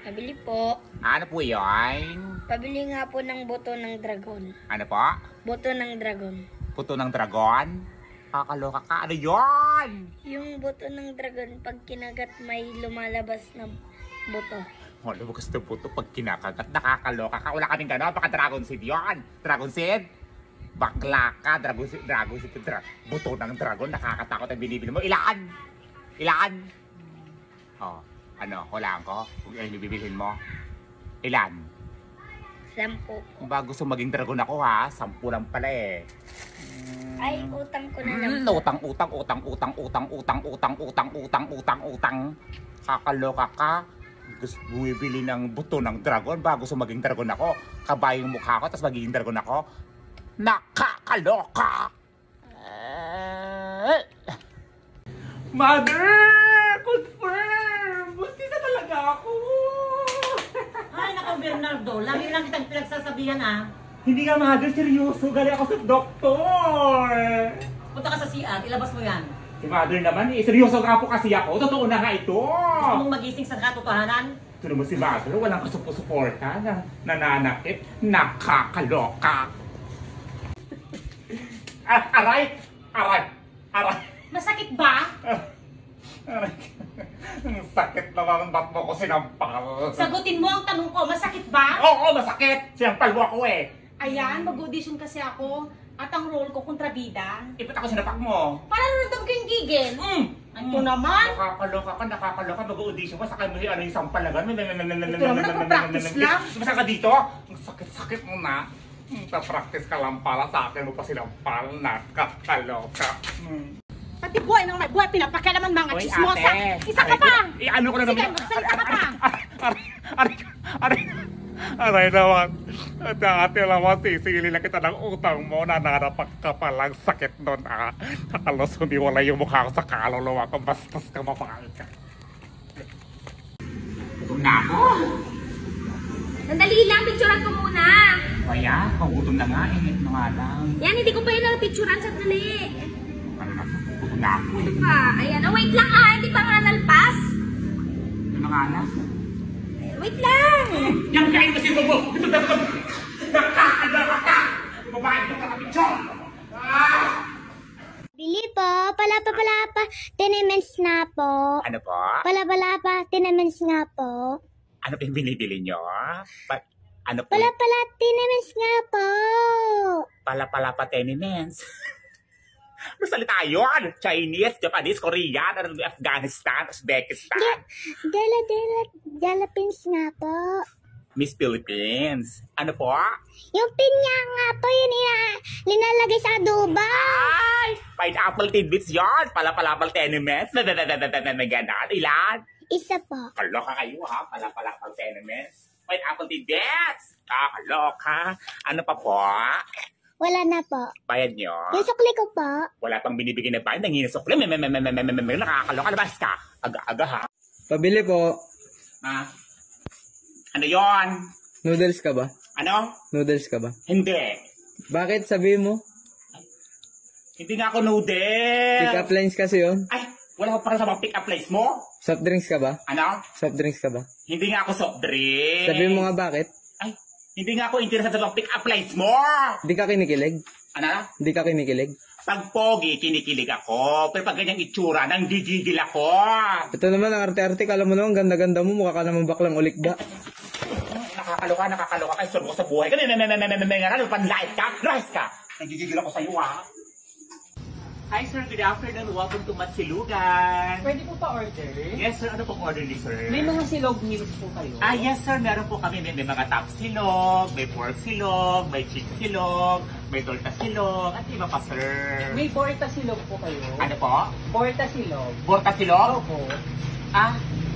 Pabili po. Ano po yun? Pabili nga po ng buto ng dragon. Ano po? Buto ng dragon. Puto ng dragon? Kakaloka ka. Ano yun? Yung buto ng dragon, pag kinagat may lumalabas na buto. Wala mo gusto puto pag kinakagat. Nakakaloka ka. Wala kaming gano'n. Baka dragon seed yun. Dragon seed? Bakla ka. Dragon seed. Buto ng dragon. Nakakatakot ang binibili mo. Ilaan? Ilaan? Oh, ano? Hulaan ko? Kung ano bibilhin mo? Ilan? 10. Bago gusto maging dragon ako ha. 10 lang pala eh. Ay, utang ko na lang. Utang. Kakaloka ka. Gusto bumibili ng buto ng dragon bago gusto maging dragon ako. Kabayong mukha ko, tapos magiging dragon ako. Nakakaloka! Mother! Confirm! Buti na talaga ako! Ay, nako Bernardo, lagi lang kitang pinagsasabihan Hindi nga mother, seryoso. Galing ako sa doktor! Punta ka sa CR, ilabas mo yan. Si mother naman seryoso nga po kasi ako. Totoo na nga ito. Gusto mong magising sa katotohanan? Ito naman si mother, walang kasuporta na nananakit. Nakakaloka. Aray! Masakit ba? Aray. Ang sakit naman, ba't mo ko sinampal? Sagutin mo ang tanong ko, masakit ba? Oo, masakit! Sinampal mo ako eh. Ayan, mag-audition kasi ako. At ang role ko, kontrabida. Ipit ako sinapak mo. Para nanonood ko yung gigil. Ito naman. Nakakaloka. Mag-audition ka, sakay mo yung sampal na gano'n. Ito naman, nagpa-practice lang. Basta ka dito, ang sakit-sakit mo na. Pa-practice ka lang para sa akin mo pa sinampal. Nakakaloka. Pati buhay ng may buhay, pinapakialaman mga chismosa. Isa ka pa! Ano ko na naman? Sige, magsalita ka pa! Aray naman. At ate naman, sisili lang kita ng utang mo na narapak ka palang sakit nun Kakalos, hindi wala yung mukha ko sa kaluluwa ko. Bastos ka, mapakal ka. Gutom na ako. Sandali lang, picturean ko muna. Kaya, kagutom na nga eh. Ito nga lang. Yan, hindi ko pa yun picturean, sandali. Ano na, gutom na ako eh. Ayan, wait lang hindi pa nga nalpas. Ano nga lang? Wait lang. Yan, kain kasi mo mo. Ito na ito. Nakakaloka ka. Babae ko ka kapitsyon. Bili po, palapa, tenements nga po. Ano po? Palapa, tenements nga po. Ano pa yung binibili nyo? Ano po? Palapa, tenements nga po. Pala tenements. Masalita yun! Chinese, Japanese, Korean, Afghanistan, Uzbekistan. Jalapins nga po. Miss Philippines. Ano po? Yung pinya nga po, yun linalagay sa adoba. Ay! Pineapple tidbits yun! Pala tenements. May ganon. Ilan? Isa po. Kaloka kayo ha? Pala tenements. Pineapple tidbits. Kaloka. Ano pa po? Wala na po. Bayad nyo? Yung sukli ko po. Wala pang binibigyan na bayad. Nangingin na sukli. Nakakaloka. Labas ka. Aga-aga ha. Pabili po. Ano yon? Noodles ka ba? Ano? Noodles ka ba? Hindi. Bakit sabi mo? Hindi nga ako noodles. Pick up lines kasi yun. Ay, wala ko para sa mga pick up lines mo. Soft drinks ka ba? Ano? Soft drinks ka ba? Hindi nga ako soft drink. Sabi mo nga bakit? Ay, hindi nga ako interested sa mga pick up lines mo. Hindi ka kinikilig? Ano? Hindi ka kinikilig? Pag pogi, kinikilig ako. Pero pag ganyang itsura, nang gigigil ako. Ito naman ang arte-arte. Kala mo naman, ganda-ganda mo. Mukha ka naman baklang ulik ba? Nakakaloka. Ay, sorbo ko sa buhay. Panlait ka. Rise ka. Nagigigil ako sa'yo, ha? Hi, sir. Good afternoon. Welcome to Matsilugan. Pwede po pa order? Yes, sir. Ano pong order ni sir? May mga silog milk po kayo? Yes, sir. Meron po kami. May mga top silog, may pork silog, may chick silog, may torta silog, at iba pa, sir. May porta silog po kayo? Ano po? Porta silog? Borta silog? Opo.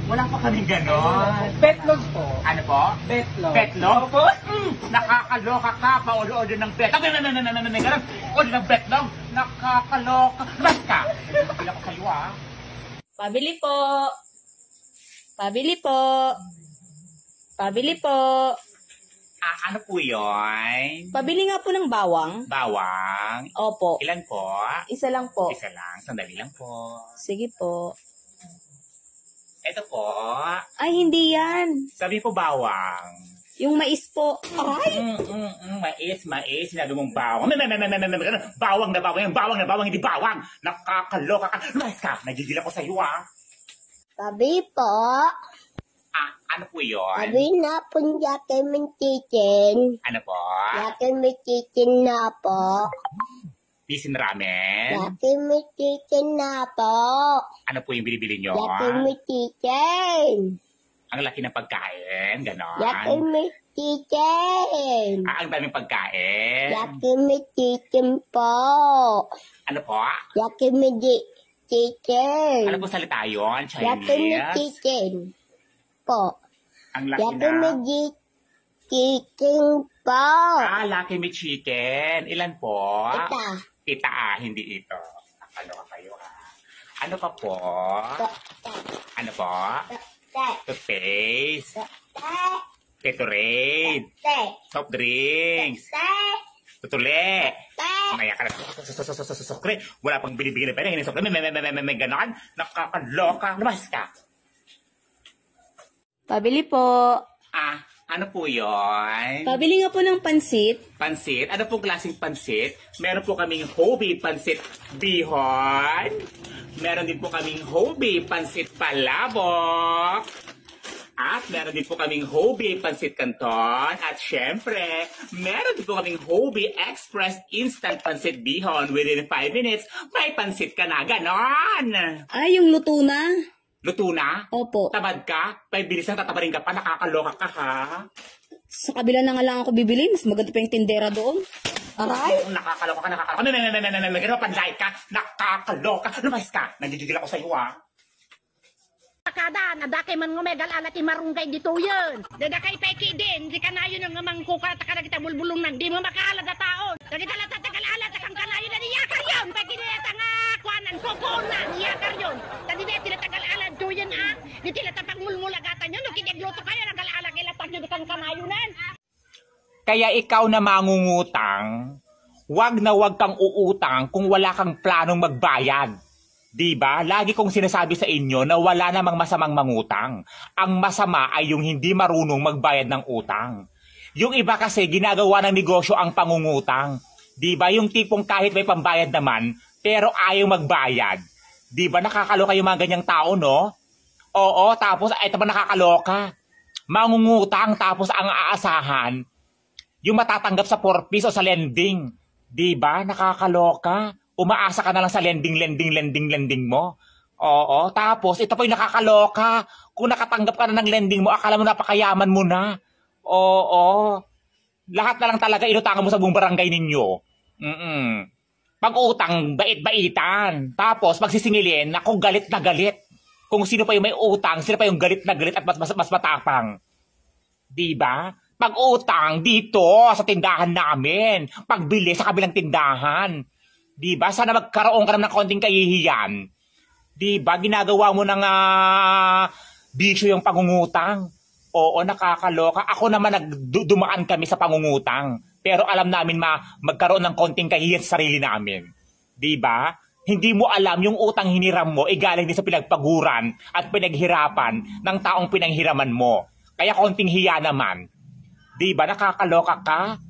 Wala pa kaming ganon. Betlog po? Ano po? Betlog. Betlog? Opo. Nakakaloka ka. Pa-order ng betlog. Ganon. Order ng betlog. Nakakaloka. Bas ka. Nakakaloka ko sa'yo, ha? Pabili po. Pabili po. Pabili po. Ano po yun? Pabili nga po ng bawang. Bawang. Opo. Ilan po? Isa lang po. Isa lang. Sandali lang po. Sige po. Ito po. Ay, hindi yan. Sabi po bawang. Yung mais po. Ay! Mais. Sinabi mong bawang. Bawang na bawang, hindi bawang. Nakakaloka ka. Lumayas ka. Nagigil ako sa'yo, ah. Sabi po, Ano po yun? sabi na po yakin may chicken. Ano po? Yakin may chicken na po. Pisin ramen? Yakin may chicken na po. Ano po yung binibili nyo? Yakin may chicken. Ang laki ng pagkain, ganon. Yakin may chicken. Ang daming pagkain. Yakin may chicken po. Ano po? Yakin may chicken. Ano po salita yun? Yakin may Chinese? chicken po. Ang laki Yakin na. may chicken po. Laki may chicken. Ilan po? Ita. Ita, hindi ito. Nakaloka kayo, Ano pa po? Ano po? Toothpaste. Gatorade. Soft drinks. Tutuli. Maya ka na. Sukre. Wala pang binibigyan na pera. Hindi sukre. May ganon. Nakakaloka. Lumas ka. Pabili po. Ano po yun? Pabili nga po ng pansit. Pansit? Ano pong klaseng pansit? Meron po kaming Hobie pansit bihon. Meron din po kaming Hobie pansit palabok. At meron din po kaming Hobie pansit canton. At syempre, meron din po kaming Hobie Express Instant Pansit Bihon. Within 5 minutes, may pansit ka na. Ganon! Ay, yung luto na. Luto na? Opo. Tamad ka? Bilis ang tatabarin ka pa. Nakakaloka ka, ha? Sa kabila na nga lang ako bibili. Mas maganda pa yung tindera doon. Aray! Nakakaloka ka, nakakaloka. May gano'n panday ka. Nakakaloka. Lumayas ka. Nagigigil ako sa'yo, ha? Kada, nadakay man ngumegal alati marunggay dito yun. Dadakay peki din, di ka na yun ang mangkuka takara kita bulbulong nan, di mo makaalad na taon. Dagita lang tatagal alat, takang kanayo na niyakar yun. Peki nila nga kuanan, kokon na niyakar yun. Tadi na tinatagal alat do yun di tilatapag mulmulagatan yun, nukikigluto kayo, nagal alat ilatag yun, di kang kanayo nan. Kaya ikaw na mangungutang, wag na wag kang uutang kung wala kang planong magbayad. Diba? Lagi kong sinasabi sa inyo na wala namang masamang mangutang. Ang masama ay yung hindi marunong magbayad ng utang. Yung iba kasi ginagawa ng negosyo ang pangungutang. Diba? Yung tipong kahit may pambayad naman, pero ayaw magbayad. Diba? Nakakaloka yung mga ganyang tao, no? Oo, tapos ito ba nakakaloka? Mangungutang tapos ang aasahan, yung matatanggap sa 4 o sa lending. Diba? Nakakaloka. Umaasa ka na lang sa lending mo. Oo, tapos ito pa yung nakakaloka. Kung nakatanggap ka na ng lending mo, akala mo napakayaman mo na. Oo. Lahat na lang talaga inutangan mo sa buong barangay ninyo. Pag-utang, bait-baitan. Tapos magsisingilin, ako galit na galit. Kung sino pa yung may utang, sila pa yung galit na galit at mas matapang. Diba? Pag-utang dito sa tindahan namin. Pagbili sa kabilang tindahan. Diba? Sana magkaroon ka naman ng konting kahihiyan. Diba? Ginagawa mo ng bisyo yung pangungutang. Oo, nakakaloka. Ako naman dumaan kami sa pangungutang. Pero alam namin magkaroon ng konting kahihiyan sa sarili namin. Diba? Hindi mo alam yung utang hiniram mo galing din sa pinagpaguran at pinaghirapan ng taong pinanghiraman mo. Kaya konting hiya naman. Diba? Nakakaloka ka?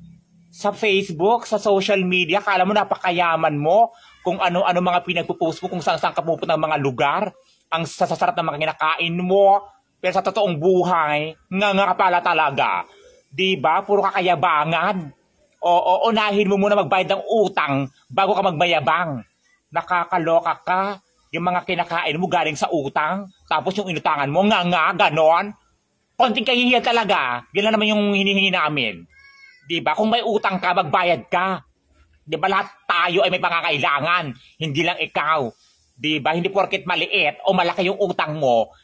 Sa Facebook, sa social media, kala mo napakayaman mo kung ano-ano mga pinagpupost mo, kung saan-saan ka pupunta ng mga lugar, ang sasarap ng mga kinakain mo, pero sa totoong buhay, nga pala talaga. Diba? Puro kakayabangan. Oo, unahin mo muna magbayad ng utang bago ka magmayabang. Nakakaloka ka. Yung mga kinakain mo galing sa utang, tapos yung inutangan mo, ganon. Konting kahihiyan talaga. Yan lang naman yung hinihingi namin. Diba? Kung may utang ka, magbayad ka. Diba? Lahat tayo ay may pangangailangan. Hindi lang ikaw. Diba? Hindi porket maliit o malaki yung utang mo,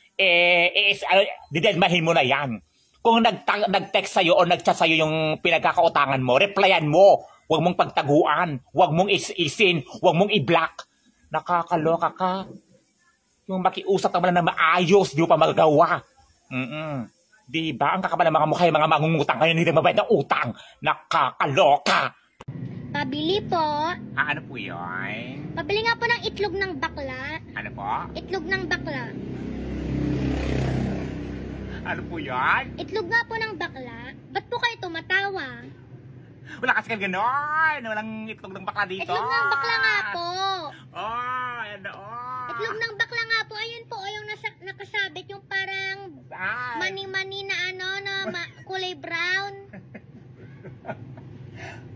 didedmahin mo na yan. Kung nag-text sa'yo o nag-chat sa'yo yung pinagkakautangan mo, replyan mo. Huwag mong pagtaguan. Huwag mong isin. Huwag mong i-block. Nakakaloka ka. Yung makiusap ka na maayos, di mo pa magagawa. Diba? Ang kakaba ng mga mukha yung mga mangungutang kayo, hindi mabayad ng utang. Nakakaloka! Pabili po. Ano po yun? Pabili nga po ng itlog ng bakla. Ano po? Itlog ng bakla. Ano po yan? Itlog nga po ng bakla. Ba't po kayo tumatawa? Wala kasi kang ganon. Walang itlog ng bakla dito. Itlog ng bakla nga po. Oh, ayan na, oh. Itlog ng bakla nga po. Ayun po, yung nakasabit, yung parang Saan? mani-mani na ano, na kulay brown.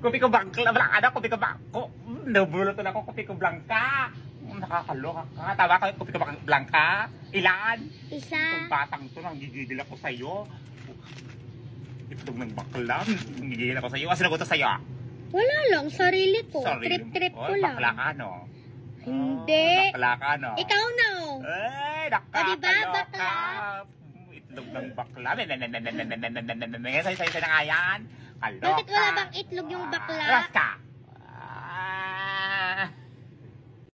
Kopi ko bangka, wala ka na, kopi ko bangka. Nabulutan ako, kopi ko blanca. Nakakaloka ka. Tama ka, kopi ko blanca. Ilan? Isa. Itong batang to, nanggigigil ako sa'yo. Itlog ng bakla, nanggigigil ako sa'yo. Sino ko to sa'yo? Wala lang, sarili ko. Sorry. Trip-trip ko Oy, lang. bakla ka, no? Hindi. Oh, bakla ka, no? Ikaw no. Ay, O, diba, nakakaloka. bakla? Itlog ng bakla. Sa'yo na nga yan. Kaloka. Bakit wala bang itlog yung bakla? Alas ka.